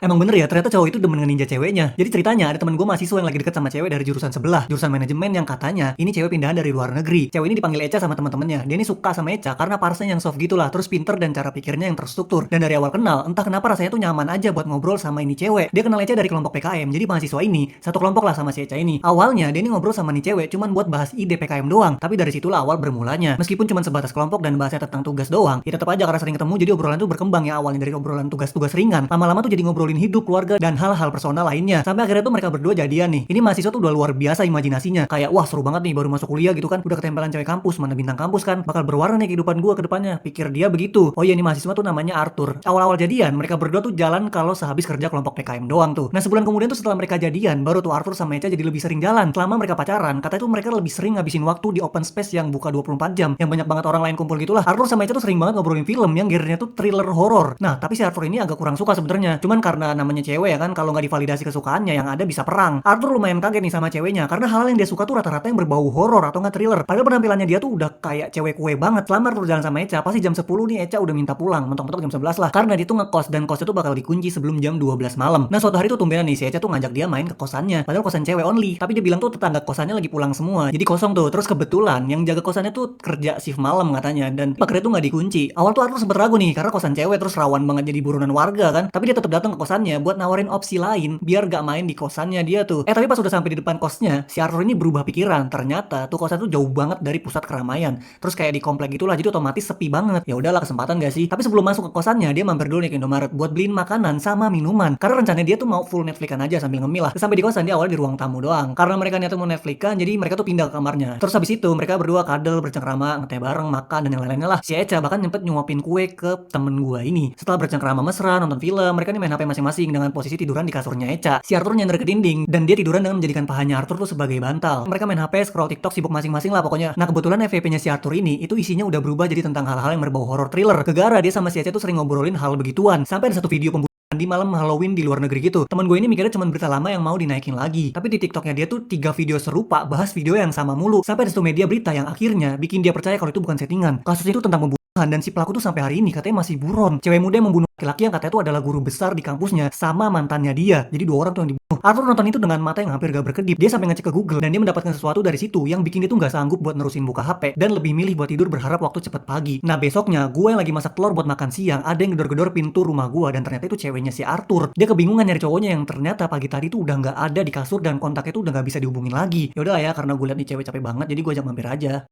Emang bener ya, ternyata cowok itu demen ngeninja ceweknya. Jadi ceritanya ada temen gue mahasiswa yang lagi deket sama cewek dari jurusan sebelah, jurusan manajemen yang katanya ini cewek pindahan dari luar negeri. Cewek ini dipanggil Eca sama teman-temannya. Dia ini suka sama Eca karena parasnya yang soft gitulah, terus pinter dan cara pikirnya yang terstruktur. Dan dari awal kenal, entah kenapa rasanya tuh nyaman aja buat ngobrol sama ini cewek. Dia kenal Eca dari kelompok PKM, jadi mahasiswa ini satu kelompok lah sama si Eca ini. Awalnya dia ini ngobrol sama nih cewek cuman buat bahas ide PKM doang, tapi dari situlah awal bermulanya. Meskipun cuma sebatas kelompok dan bahasnya tentang tugas doang, ya tetap aja karena sering ketemu jadi obrolan tuh berkembang ya, awalnya dari obrolan tugas-tugas ringan, lama-lama tuh jadi ngobrolin hidup, keluarga, dan hal-hal personal lainnya. Sampai akhirnya tuh mereka berdua jadian nih. Ini mahasiswa tuh udah luar biasa imajinasinya. Kayak wah seru banget nih baru masuk kuliah gitu kan. Udah ketempelan cewek kampus, mana bintang kampus kan. Bakal berwarna nih kehidupan gua ke depannya. Pikir dia begitu. Oh iya, ini mahasiswa tuh namanya Arthur. Awal-awal jadian mereka berdua tuh jalan kalau sehabis kerja kelompok PKM doang tuh. Nah, sebulan kemudian tuh setelah mereka jadian, baru tuh Arthur sama Eca jadi lebih sering jalan. Selama mereka pacaran, katanya tuh mereka lebih sering ngabisin waktu di open space yang buka 24 jam. Yang banyak banget orang lain kumpul gitulah. Arthur sama Eca tuh sering banget ngobrolin film yang genrenya tuh thriller horor. Nah, tapi si Arthur ini agak kurang suka sebenarnya. Cuman karena namanya cewek ya kan, kalau nggak divalidasi kesukaannya yang ada bisa perang. Arthur lumayan kaget nih sama ceweknya karena hal yang dia suka tuh rata-rata yang berbau horor atau nggak thriller. Padahal penampilannya dia tuh udah kayak cewek kue banget. Selama Arthur jalan sama Eca, pasti jam 10 nih Eca udah minta pulang. Mentok-mentok jam 11 lah. Karena dia tuh ngekos dan kosnya tuh bakal dikunci sebelum jam 12 malam. Nah, suatu hari tuh tumbenan nih si Eca tuh ngajak dia main ke kosannya. Padahal kosan cewek only. Tapi dia bilang tuh tetangga kosannya lagi pulang semua. Jadi kosong tuh. Terus kebetulan yang jaga kosannya tuh kerja shift malam katanya dan pagarnya tuh nggak dikunci. Awal tuh Arthur sempet ragu nih karena kosan cewek terus rawan banget jadi buronan warga kan. Tapi dia tetap datang ke kosannya buat nawarin opsi lain biar gak main di kosannya dia tuh. Tapi pas udah sampai di depan kosnya, si Arthur ini berubah pikiran. Ternyata tuh kosan tuh jauh banget dari pusat keramaian. Terus kayak di komplek gitulah, jadi otomatis sepi banget. Ya udahlah, kesempatan gak sih? Tapi sebelum masuk ke kosannya, dia mampir dulu nih ke Indomaret buat beliin makanan sama minuman. Karena rencananya dia tuh mau full Netflix-an aja sambil ngemil lah. Terus sampai di kosan dia awalnya di ruang tamu doang. Karena mereka niatnya mau Netflix-an, jadi mereka tuh pindah ke kamarnya. Terus habis itu mereka berdua kadel, bercengkrama, ngeteh bareng, makan dan yang lain-lainnya lah. Si Eca bahkan nyempet nyuapin kue ke temen gua ini. Setelah bercengkrama mesra, nonton film, mereka nih main HP masing-masing dengan posisi tiduran di kasurnya Eca. Si Arthur nyender ke dinding dan dia tiduran dengan menjadikan pahanya Arthur tuh sebagai bantal. Mereka main HP, scroll TikTok, sibuk masing-masing lah pokoknya. Nah, kebetulan FYP-nya si Arthur ini itu isinya udah berubah jadi tentang hal-hal yang berbau horror thriller. Gegara dia sama si Eca tuh sering ngobrolin hal begituan. Sampai ada satu video pembunuhan di malam Halloween di luar negeri gitu. Temen gue ini mikirnya cuma berita lama yang mau dinaikin lagi. Tapi di TikToknya dia tuh 3 video serupa bahas video yang sama mulu. Sampai ada satu media berita yang akhirnya bikin dia percaya kalau itu bukan settingan. Kasus itu tentang pembunuhan dan si pelaku tuh sampai hari ini katanya masih buron. Cewek muda yang membunuh laki-laki yang katanya tuh adalah guru besar di kampusnya sama mantannya dia. Jadi 2 orang tuh yang dibunuh. Arthur nonton itu dengan mata yang hampir gak berkedip. Dia sampai ngecek ke Google dan dia mendapatkan sesuatu dari situ yang bikin dia tuh gak sanggup buat nerusin buka HP dan lebih milih buat tidur berharap waktu cepet pagi. Nah, besoknya gue yang lagi masak telur buat makan siang, ada yang gedor-gedor pintu rumah gue dan ternyata itu ceweknya si Arthur. Dia kebingungan nyari cowoknya yang ternyata pagi tadi tuh udah gak ada di kasur dan kontaknya tuh udah gak bisa dihubungin lagi. Ya udah lah ya, karena gue liat nih cewek capek banget jadi gue ajak mampir aja.